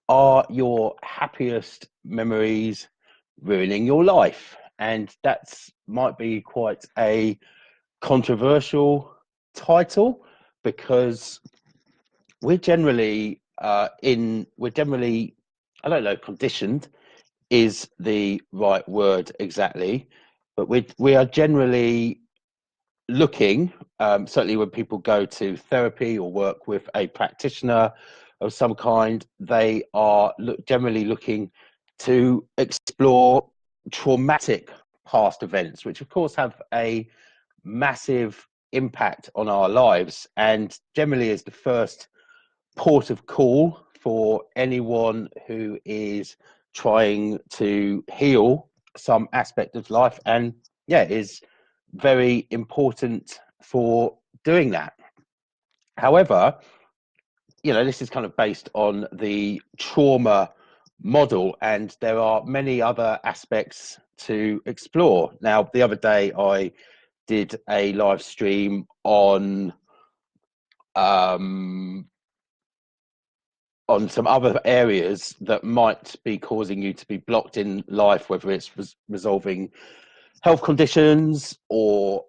are your happiest memories ruining your life? And that's might be quite a controversial title because we're generally we're generally, I don't know, conditioned is the right word exactly, but we are generally looking, certainly when people go to therapy or work with a practitioner of some kind, they are generally looking to explore traumatic past events, which of course have a massive impact on our lives and generally is the first port of call for anyone who is trying to heal some aspect of life, and yeah, is very important for doing that. However, this is kind of based on the trauma model, and there are many other aspects to explore. Now, the other day I did a live stream on some other areas that might be causing you to be blocked in life, whether it's resolving health conditions or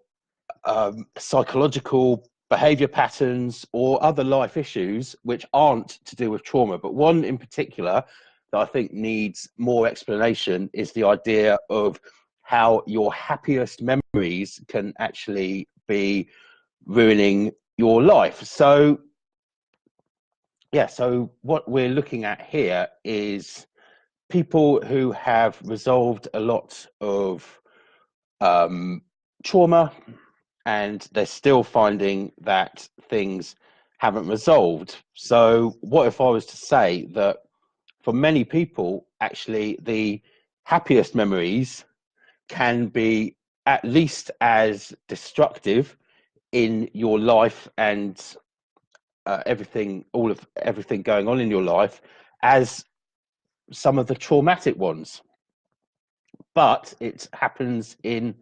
psychological behavior patterns or other life issues which aren't to do with trauma. But one in particular that I think needs more explanation is the idea of how your happiest memories can actually be ruining your life. So what we're looking at here is people who have resolved a lot of trauma, and they're still finding that things haven't resolved. So what if I was to say that for many people, actually, the happiest memories can be at least as destructive in your life and everything going on in your life as some of the traumatic ones, but it happens in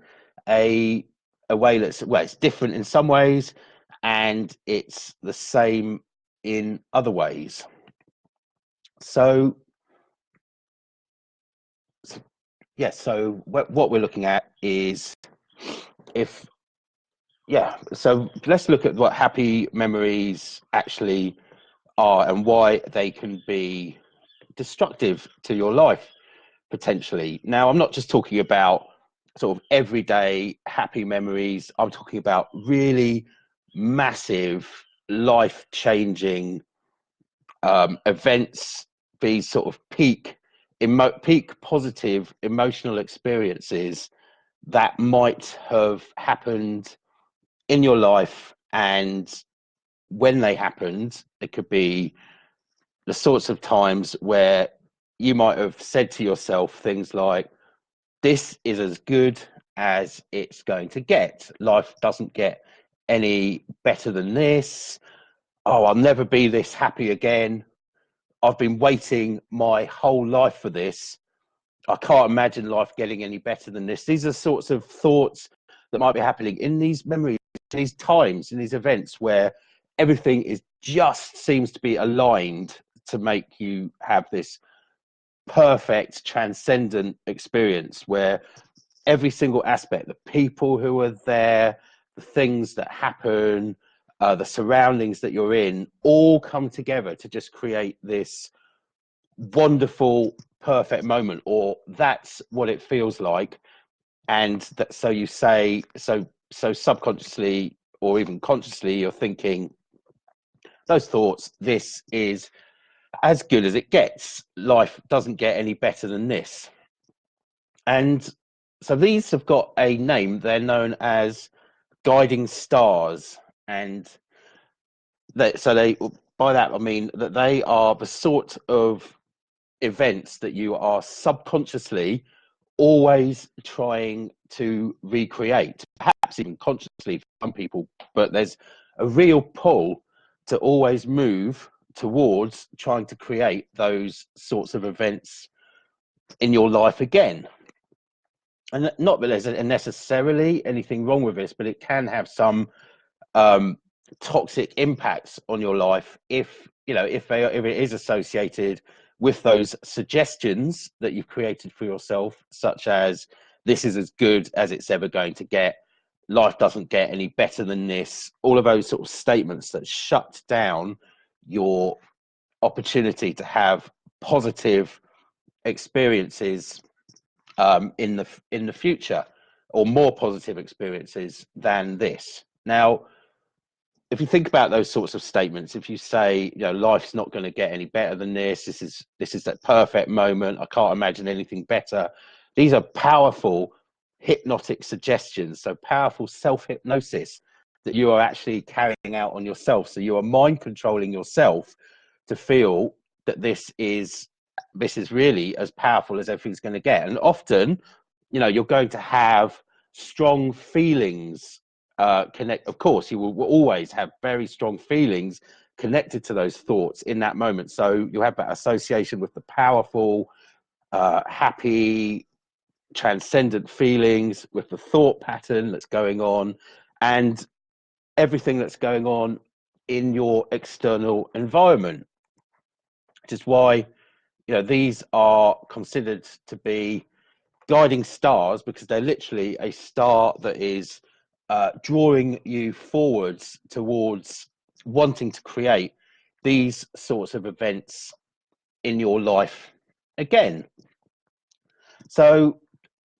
a way that's, well, it's different in some ways and it's the same in other ways. So what we're looking at is so let's look at what happy memories actually are and why they can be destructive to your life potentially. Now, I'm not just talking about sort of everyday happy memories. I'm talking about really massive life-changing events, these sort of peak positive emotional experiences that might have happened in your life, and when they happened, it could be the sorts of times where you might have said to yourself things like, this is as good as it's going to get. Life doesn't get any better than this. Oh, I'll never be this happy again. I've been waiting my whole life for this. I can't imagine life getting any better than this. These are sorts of thoughts that might be happening in these memories, in these times, in these events where everything is just seems to be aligned to make you have this perfect transcendent experience where every single aspect, the people who are there, the things that happen, the surroundings that you're in, all come together to just create this wonderful, perfect moment, or that's what it feels like. And that, so you say, so subconsciously or even consciously, you're thinking those thoughts, this is as good as it gets. Life doesn't get any better than this. And so these have got a name. They're known as guiding stars. And they, by that, I mean that they are the sort of events that you are subconsciously always trying to recreate, perhaps even consciously for some people, but there's a real pull to always move towards trying to create those sorts of events in your life again. And not that there's necessarily anything wrong with this, but it can have some toxic impacts on your life if it is associated with those suggestions that you've created for yourself, such as this is as good as it's ever going to get, life doesn't get any better than this, all of those sort of statements that shut down your opportunity to have positive experiences in the future, or more positive experiences than this. Now, if you think about those sorts of statements, if you say, you know, life's not going to get any better than this, this is that perfect moment, I can't imagine anything better. These are powerful hypnotic suggestions, so powerful self-hypnosis that you are actually carrying out on yourself. So you are mind controlling yourself to feel that this is really as powerful as everything's going to get. And often, you know, you're going to have strong feelings of course, you will always have very strong feelings connected to those thoughts in that moment. So you have that association with the powerful, happy, transcendent feelings, with the thought pattern that's going on, and everything that's going on in your external environment. Which is why, you know, these are considered to be guiding stars, because they're literally a star that is drawing you forwards towards wanting to create these sorts of events in your life again. So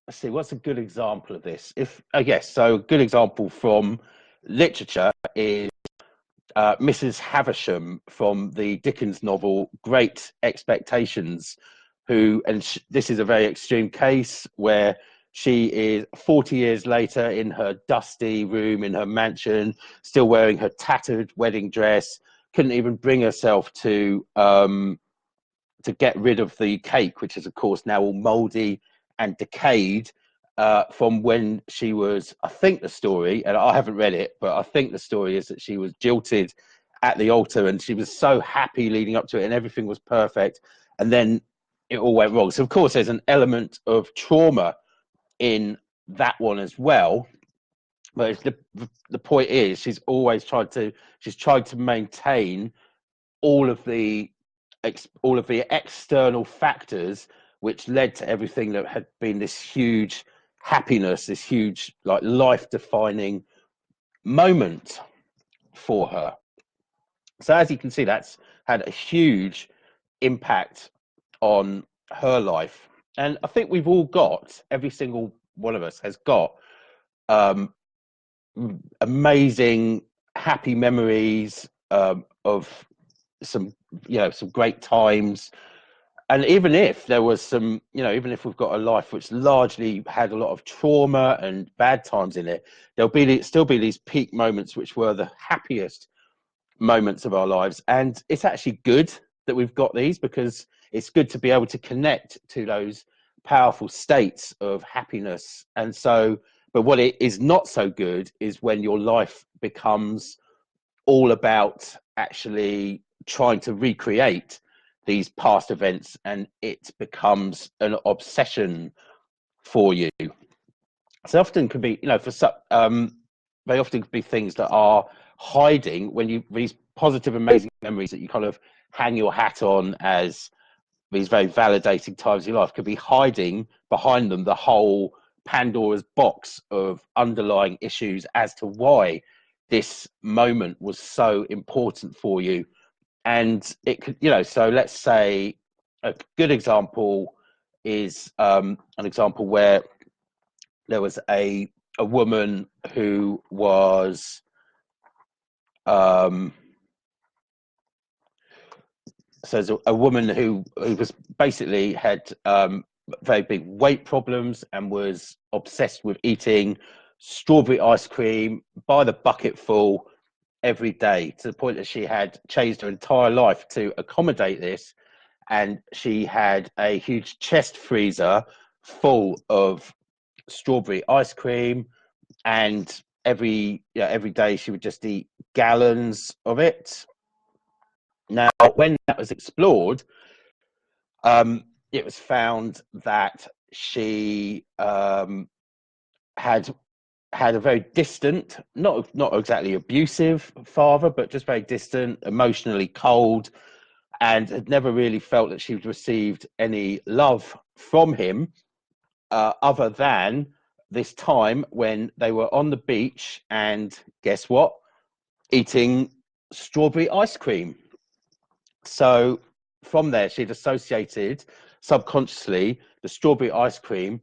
let's see, what's a good example of this? So a good example from literature is Mrs. Havisham from the Dickens novel Great Expectations, this is a very extreme case where she is 40 years later in her dusty room in her mansion, still wearing her tattered wedding dress, couldn't even bring herself to get rid of the cake, which is of course now all moldy and decayed from when she was, I think the story, and I haven't read it, but I think the story is that she was jilted at the altar, and she was so happy leading up to it and everything was perfect, and then it all went wrong. So of course there's an element of trauma in that one as well, but the point is she's tried to maintain all of the external factors which led to everything that had been this huge happiness, this huge, like, life-defining moment for her. So as you can see, that's had a huge impact on her life. And I think we've all got, every single one of us has got amazing, happy memories of some great times. And even if there was some, even if we've got a life which largely had a lot of trauma and bad times in it, there'll still be these peak moments which were the happiest moments of our lives. And it's actually good that we've got these, because it's good to be able to connect to those powerful states of happiness. And so, but what it is not so good is when your life becomes all about actually trying to recreate these past events, and it becomes an obsession for you. So often can be, they often could be things that are hiding these positive, amazing memories that you kind of hang your hat on as these very validating times of your life, could be hiding behind them the whole Pandora's box of underlying issues as to why this moment was so important for you. And it could, so let's say a good example is an example where there was a woman who was so there's a woman who was basically had very big weight problems and was obsessed with eating strawberry ice cream by the bucketful every day, to the point that she had changed her entire life to accommodate this. And she had a huge chest freezer full of strawberry ice cream, and every day she would just eat gallons of it. Now, when that was explored, it was found that she had a very distant, not exactly abusive father, but just very distant, emotionally cold, and had never really felt that she'd received any love from him, other than this time when they were on the beach and guess what? Eating strawberry ice cream. So from there, she'd associated subconsciously the strawberry ice cream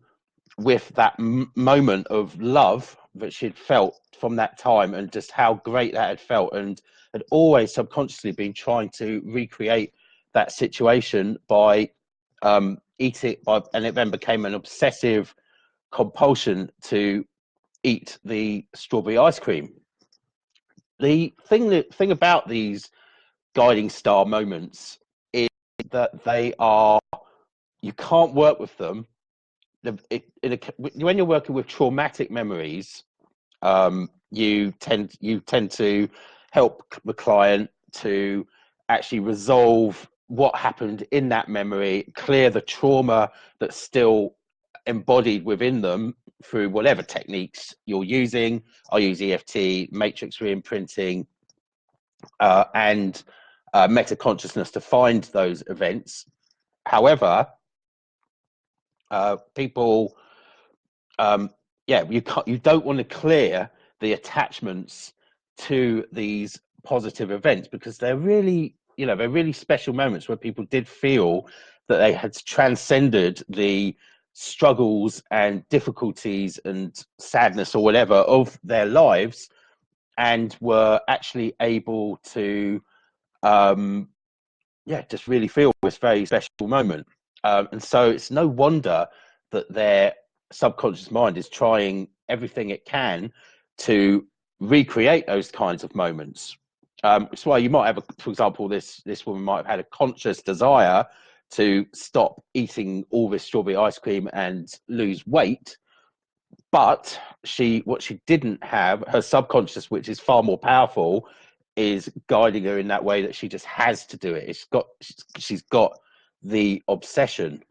with that moment of love that she'd felt from that time, and just how great that had felt, and had always subconsciously been trying to recreate that situation by eating, and it then became an obsessive compulsion to eat the strawberry ice cream. The thing about these guiding star moments is that they are, you can't work with them. When you're working with traumatic memories, you tend to help the client to actually resolve what happened in that memory, clear the trauma that's still embodied within them through whatever techniques you're using. I use EFT, matrix reimprinting, and meta consciousness to find those events. However, people, you don't want to clear the attachments to these positive events, because they're really, they're really special moments where people did feel that they had transcended the struggles and difficulties and sadness or whatever of their lives, and were actually able to just really feel this very special moment. And so it's no wonder that their subconscious mind is trying everything it can to recreate those kinds of moments. It's why you might have, for example, this woman might have had a conscious desire to stop eating all this strawberry ice cream and lose weight, but what she didn't have, her subconscious, which is far more powerful, is guiding her in that way that she just has to do it. She's got the obsession.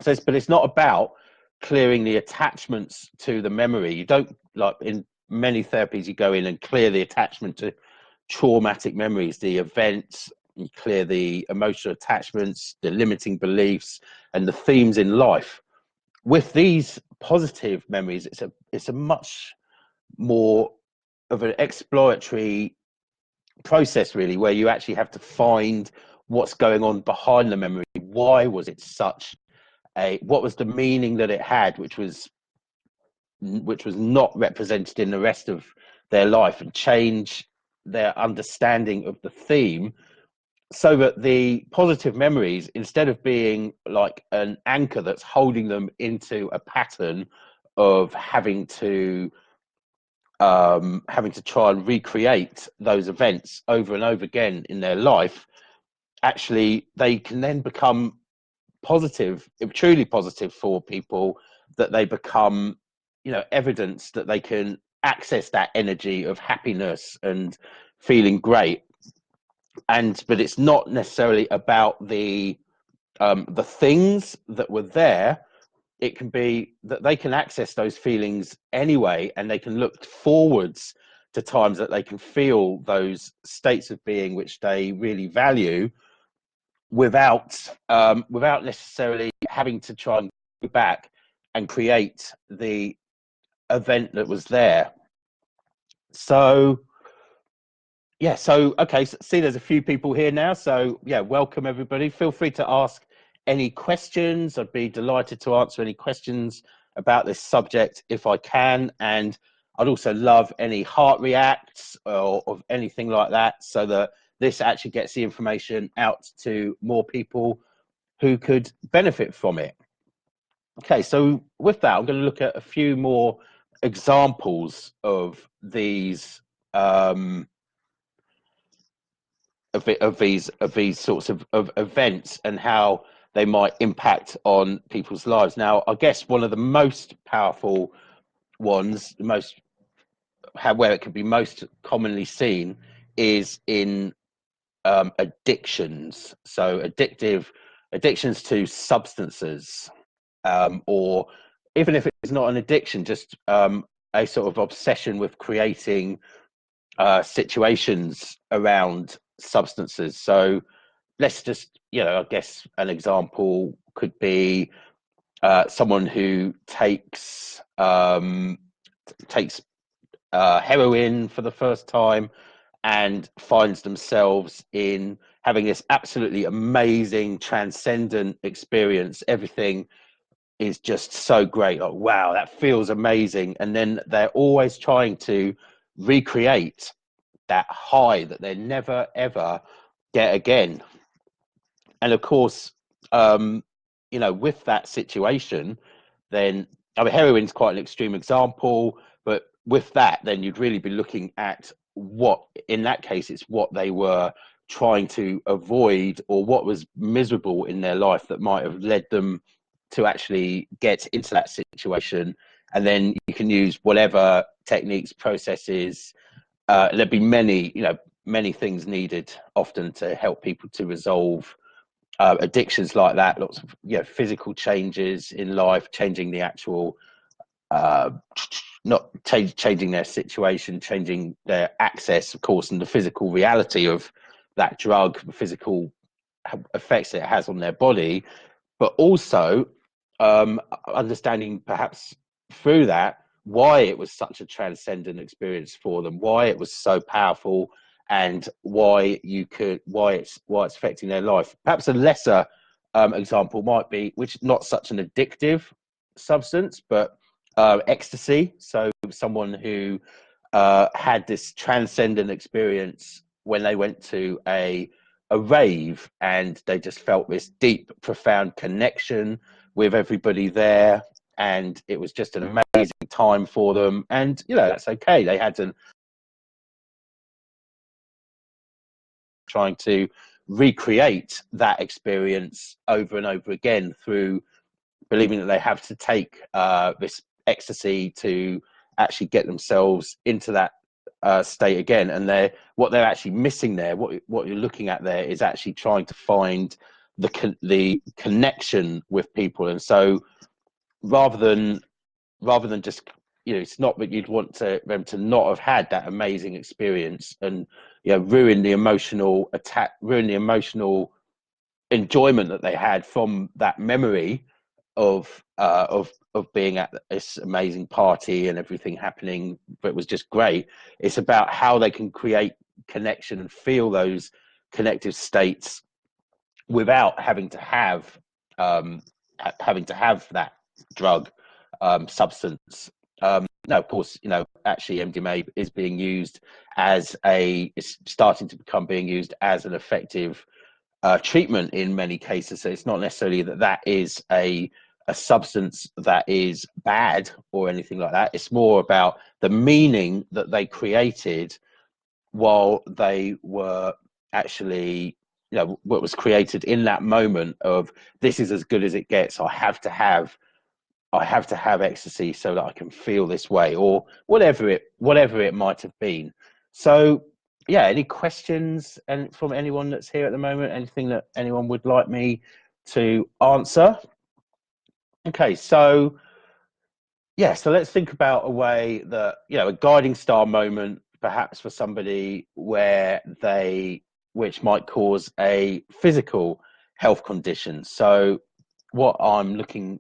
But it's not about clearing the attachments to the memory. You don't, like in many therapies, you go in and clear the attachment to traumatic memories, the events, you clear the emotional attachments, the limiting beliefs, and the themes in life. With these positive memories, it's a much more of an exploratory process, really, where you actually have to find what's going on behind the memory. Why was it what was the meaning that it had, which was not represented in the rest of their life, and change their understanding of the theme, so that the positive memories, instead of being like an anchor that's holding them into a pattern of having to try and recreate those events over and over again in their life, actually they can then become positive, truly positive for people, that they become, evidence that they can access that energy of happiness and feeling great. But it's not necessarily about the things that were there. It can be that they can access those feelings anyway, and they can look forwards to times that they can feel those states of being which they really value, without necessarily having to try and go back and create the event that was there. So okay, so see, there's a few people here now, so welcome everybody. Feel free to ask any questions. I'd be delighted to answer any questions about this subject if I can, and I'd also love any heart reacts or of anything like that, so that this actually gets the information out to more people who could benefit from it. Okay, so with that, I'm going to look at a few more examples of these these sorts of events, and how they might impact on people's lives. Now, I guess one of the most powerful ones, where it can be most commonly seen, is in addictions. So addictions to substances, or even if it's not an addiction, just a sort of obsession with creating situations around substances. So let's just, I guess an example could be someone who takes heroin for the first time and finds themselves in having this absolutely amazing, transcendent experience. Everything is just so great. Like, wow, that feels amazing. And then they're always trying to recreate that high that they never ever get again. And of course, with that situation, then I mean, heroin's quite an extreme example, but with that, then you'd really be looking at what, in that case, it's what they were trying to avoid or what was miserable in their life that might have led them to actually get into that situation. And then you can use whatever techniques, processes. There'd be many things needed often to help people to resolve addictions like that. Lots of physical changes in life, changing the actual not changing their situation, changing their access, of course, and the physical reality of that drug, the physical effects it has on their body, but also understanding perhaps through that why it was such a transcendent experience for them, why it was so powerful, and why it's affecting their life. Perhaps a lesser example might be, which is not such an addictive substance, but ecstasy. So someone who had this transcendent experience when they went to a rave, and they just felt this deep, profound connection with everybody there, and it was just an amazing time for them. And that's okay. They had to trying to recreate that experience over and over again through believing that they have to take this ecstasy to actually get themselves into that state again. And what they're actually missing there, what you're looking at there, is actually trying to find the connection with people. And so rather than just, it's not that you'd want them to not have had that amazing experience and ruin the emotional enjoyment that they had from that memory of being at this amazing party and everything happening, but it was just great. It's about how they can create connection and feel those connective states without having to have that drug substance. Now, of course, actually MDMA is being used it's starting to being used as an effective treatment in many cases. So it's not necessarily that is a substance that is bad or anything like that. It's more about the meaning that they created while they were actually, what was created in that moment of, this is as good as it gets. I have to have ecstasy so that I can feel this way, or whatever it might have been. So yeah, any questions and from anyone that's here at the moment? Anything that anyone would like me to answer? Okay, so let's think about a way that, a guiding star moment, perhaps for somebody which might cause a physical health condition. So what I'm looking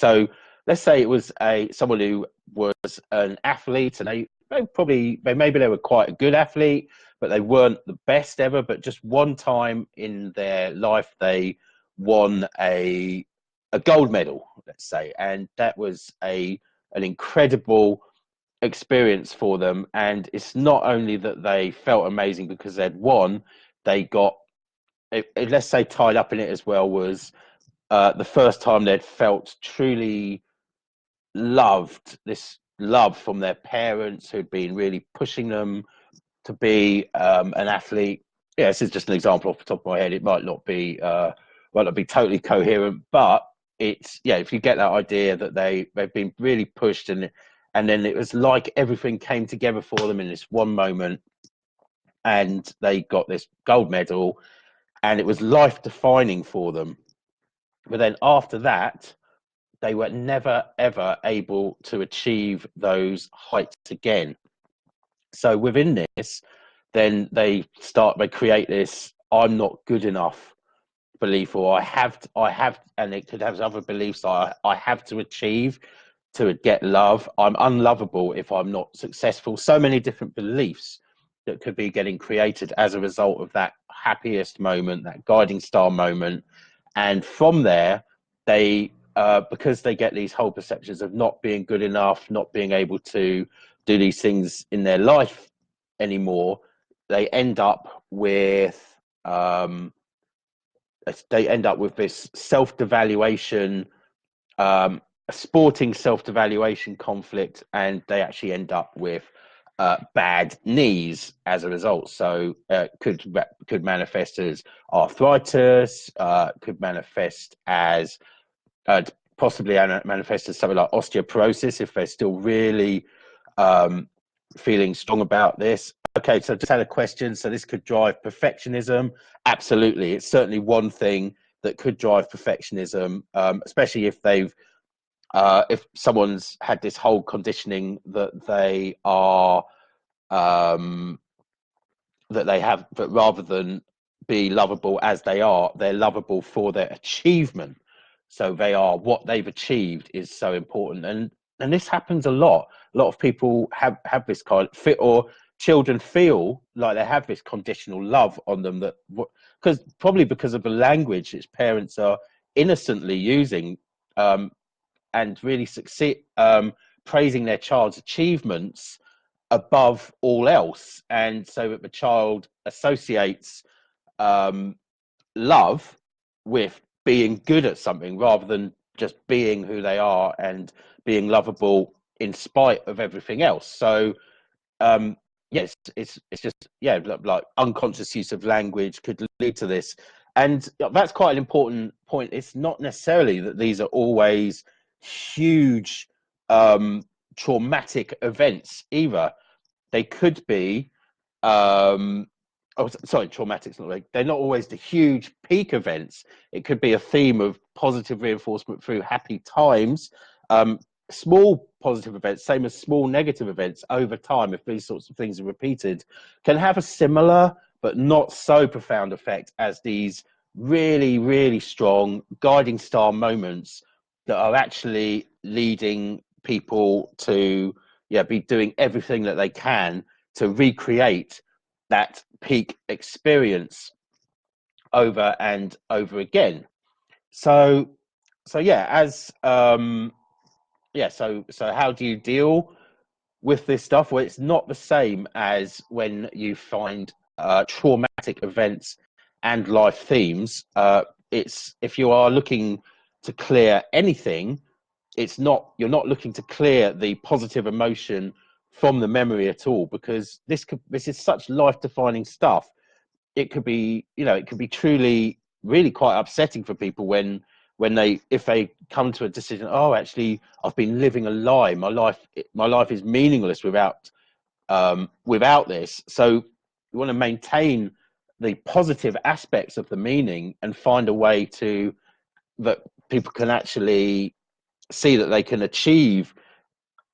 so let's say it was someone who was an athlete, and maybe they were quite a good athlete, but they weren't the best ever. But just one time in their life, they won a gold medal, let's say, and that was an incredible experience for them. And it's not only that they felt amazing because they'd won, they got let's say tied up in it as well was the first time they'd felt truly this love from their parents, who'd been really pushing them to be an athlete. Yeah, this is just an example off the top of my head. It might not be totally coherent, but it's, if you get that idea that they've been really pushed, and then it was like everything came together for them in this one moment, and they got this gold medal, and it was life defining for them. But then after that, they were never, ever able to achieve those heights again. So within this, then they create this I'm not good enough belief, or I have, and it could have other beliefs I have to achieve to get love. I'm unlovable if I'm not successful. So many different beliefs that could be getting created as a result of that happiest moment, that guiding star moment. And from there, they, because they get these whole perceptions of not being good enough, not being able to do these things in their life anymore, they end up with, this self-devaluation, a sporting self-devaluation conflict, and they actually end up with bad knees as a result. So could manifest as arthritis, could manifest as possibly manifest as something like osteoporosis if they're still really feeling strong about this. Okay, so just had a question. So this could drive perfectionism. Absolutely, it's certainly one thing that could drive perfectionism, especially if they've if someone's had this whole conditioning that they are that they have, but rather than be lovable as they are, they're lovable for their achievement. So they are, what they've achieved is so important, and this happens a lot. A lot of people have this kind of fit, or children feel like they have this conditional love on them, that because probably because of the language its parents are innocently using, and really succeed, praising their child's achievements above all else, and so that the child associates love with being good at something rather than just being who they are and being lovable in spite of everything else. So yes, it's just, yeah, like unconscious use of language could lead to this, and that's quite an important point. It's not necessarily that these are always huge traumatic events either. They could be traumatic, not like, they're not always the huge peak events. It could be a theme of positive reinforcement through happy times, small positive events, same as small negative events over time. If these sorts of things are repeated, can have a similar but not so profound effect as these really, really strong guiding star moments that are actually leading people to be doing everything that they can to recreate that peak experience over and over again. So yeah, as so how do you deal with this stuff? Well, it's not the same as when you find traumatic events and life themes. It's, if you are looking to clear anything, you're not looking to clear the positive emotion from the memory at all, because this is such life-defining stuff. It could be, it could be truly, really quite upsetting for people when if they come to a decision, oh, actually, I've been living a lie. My life is meaningless without this. So you want to maintain the positive aspects of the meaning and find a way that people can actually see that they can achieve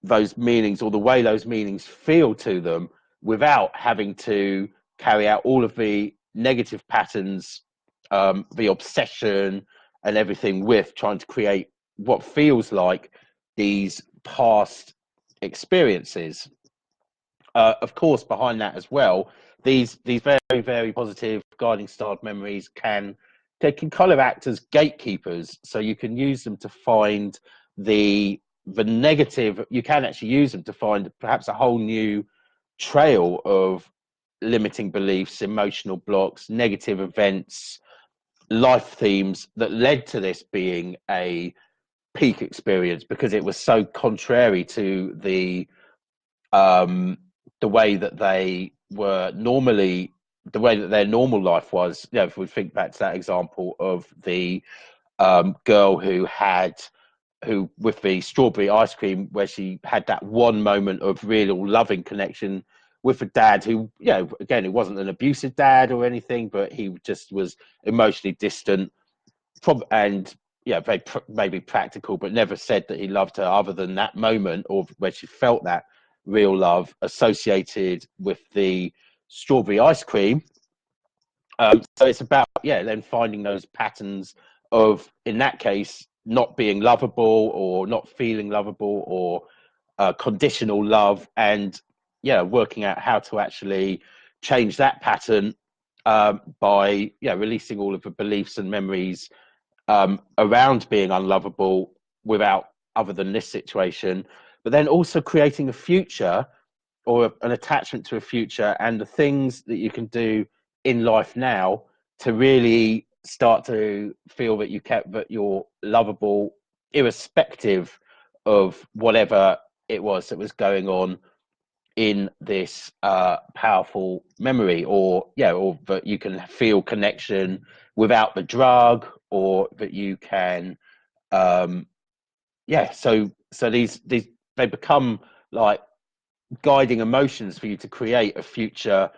those meanings, or the way those meanings feel to them, without having to carry out all of the negative patterns, the obsession and everything with trying to create what feels like these past experiences. Of course, behind that as well, these very, very positive guiding starred memories can kind of act as gatekeepers. So you can use them to find the negative. You can actually use them to find perhaps a whole new trail of limiting beliefs, emotional blocks, negative events, life themes that led to this being a peak experience, because it was so contrary to the way that they were normally, the way that their normal life was. If we think back to that example of the girl who with the strawberry ice cream, where she had that one moment of real loving connection with a dad who, again, it wasn't an abusive dad or anything, but he just was emotionally distant, and very maybe practical, but never said that he loved her other than that moment, or where she felt that real love associated with the strawberry ice cream. So it's about, yeah, then finding those patterns of, in that case, not being lovable or not feeling lovable, or conditional love, and yeah, working out how to actually change that pattern, by, yeah, releasing all of the beliefs and memories around being unlovable, without, other than this situation, but then also creating a future, or an attachment to a future, and the things that you can do in life now to really start to feel that that you're lovable, irrespective of whatever it was that was going on in this powerful memory, or yeah, or that you can feel connection without the drug, or that you can, um yeah, so these they become like guiding emotions for you to create a future,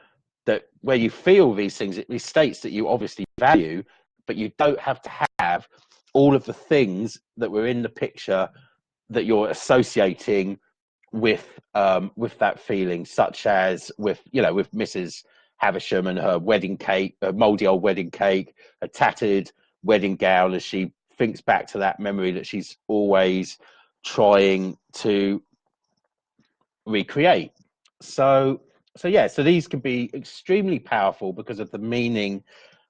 that where you feel these things, these states that you obviously value, but you don't have to have all of the things that were in the picture that you're associating with that feeling, such as with, you know, with Mrs. Havisham and her wedding cake, a mouldy old wedding cake, a tattered wedding gown, as she thinks back to that memory that she's always trying to recreate. So, so yeah, so these can be extremely powerful because of the meaning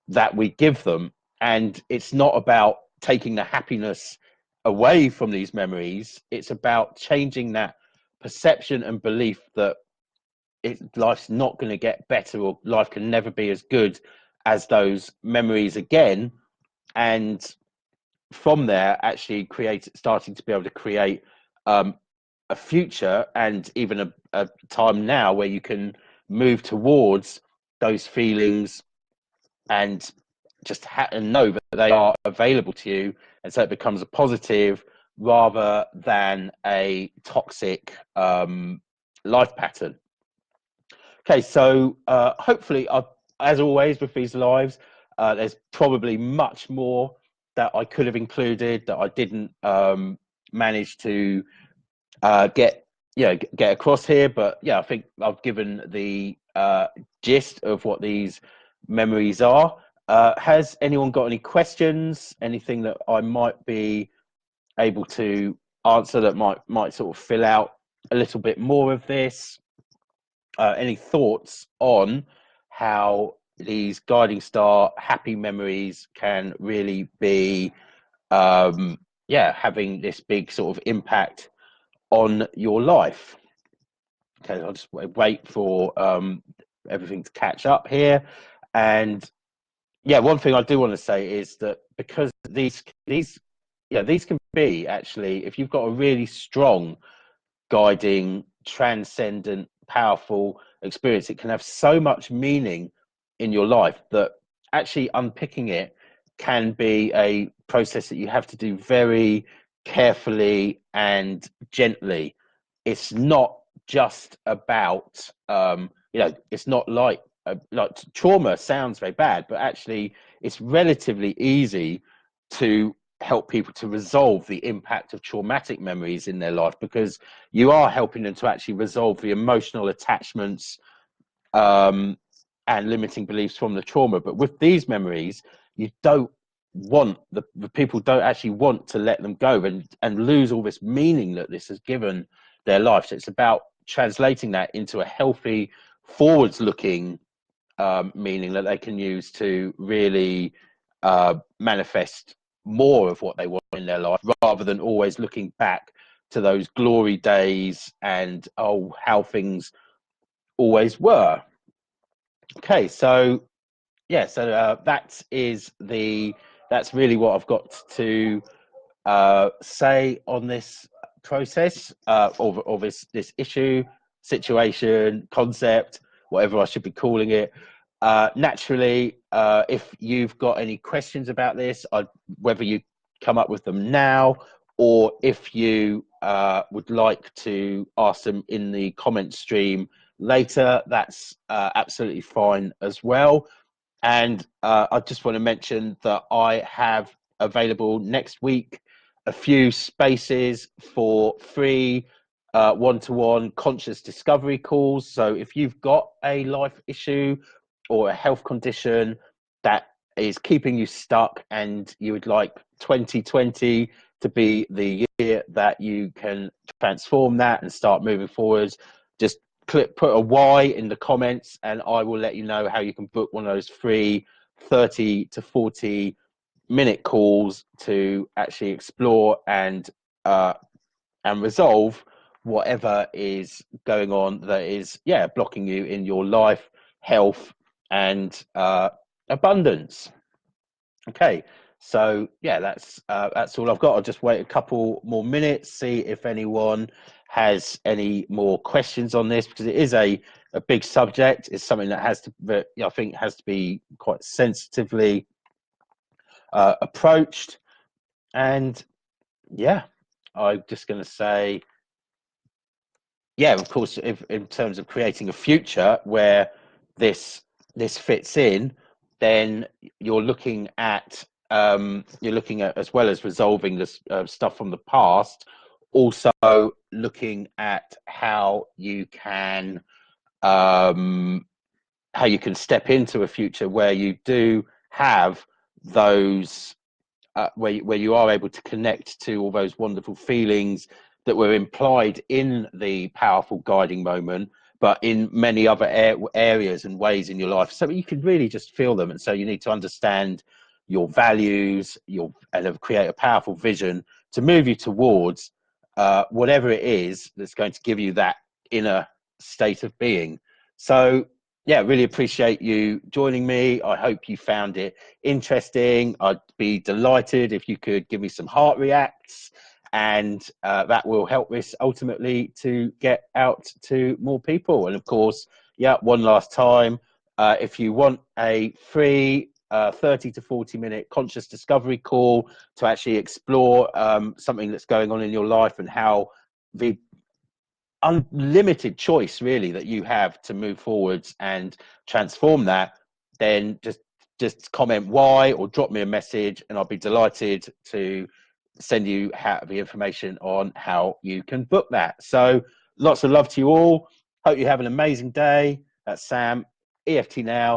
that we give them. And it's not about taking the happiness away from these memories. It's about changing that perception and belief that life's not going to get better, or life can never be as good as those memories again. And from there, actually starting to be able to create a future, and even a time now where you can move towards those feelings, and just and know that they are available to you, and so it becomes a positive rather than a toxic life pattern. Okay, so hopefully, as always with these lives, there's probably much more that I could have included that I didn't manage to get, get across here. But yeah, I think I've given the gist of what these memories are. Has anyone got any questions? Anything that I might be able to answer that might sort of fill out a little bit more of this? Any thoughts on how these guiding star happy memories can really be, having this big sort of impact on your life? Okay, I'll just wait for everything to catch up here. And yeah, one thing I do want to say is that because these can be, actually, if you've got a really strong guiding, transcendent, powerful experience, it can have so much meaning in your life that actually unpicking it can be a process that you have to do very carefully and gently. It's not just about, it's not like trauma sounds very bad, but actually it's relatively easy to help people to resolve the impact of traumatic memories in their life, because you are helping them to actually resolve the emotional attachments and limiting beliefs from the trauma. But with these memories, you don't want the people don't actually want to let them go and lose all this meaning that this has given their life. So it's about translating that into a healthy, forwards looking meaning that they can use to really manifest more of what they want in their life, rather than always looking back to those glory days and how things always were. Okay, so yeah, so that's really what I've got to say on this process, or this issue, situation, concept, whatever I should be calling it. Naturally, if you've got any questions about this, whether you come up with them now, or if you would like to ask them in the comment stream later, that's absolutely fine as well. And I just want to mention that I have available next week a few spaces for free one-to-one conscious discovery calls. So if you've got a life issue or a health condition that is keeping you stuck, and you would like 2020 to be the year that you can transform that and start moving forwards, just put a Y in the comments, and I will let you know how you can book one of those free 30 to 40-minute calls to actually explore and resolve whatever is going on that is blocking you in your life, health, and abundance. Okay, so that's all I've got. I'll just wait a couple more minutes, see if anyone has any more questions on this, because it is a big subject. It's something that I think has to be quite sensitively approached. And I'm just going to say, of course, if in terms of creating a future where this fits in, then you're looking at as well as resolving this stuff from the past, also looking at how you can step into a future where you do have those where you are able to connect to all those wonderful feelings that were implied in the powerful guiding moment, but in many other areas and ways in your life, so you can really just feel them. And so you need to understand your values, and create a powerful vision to move you towards whatever it is that's going to give you that inner state of being. So really appreciate you joining me. I hope you found it interesting. I'd be delighted if you could give me some heart reacts, and that will help this ultimately to get out to more people. And of course, one last time, if you want a free 30 to 40-minute conscious discovery call to actually explore something that's going on in your life, and how the unlimited choice really that you have to move forwards and transform that, then just comment Y or drop me a message, and I'll be delighted to send you the information on how you can book that. So lots of love to you all. Hope you have an amazing day. That's Sam, EFT Now.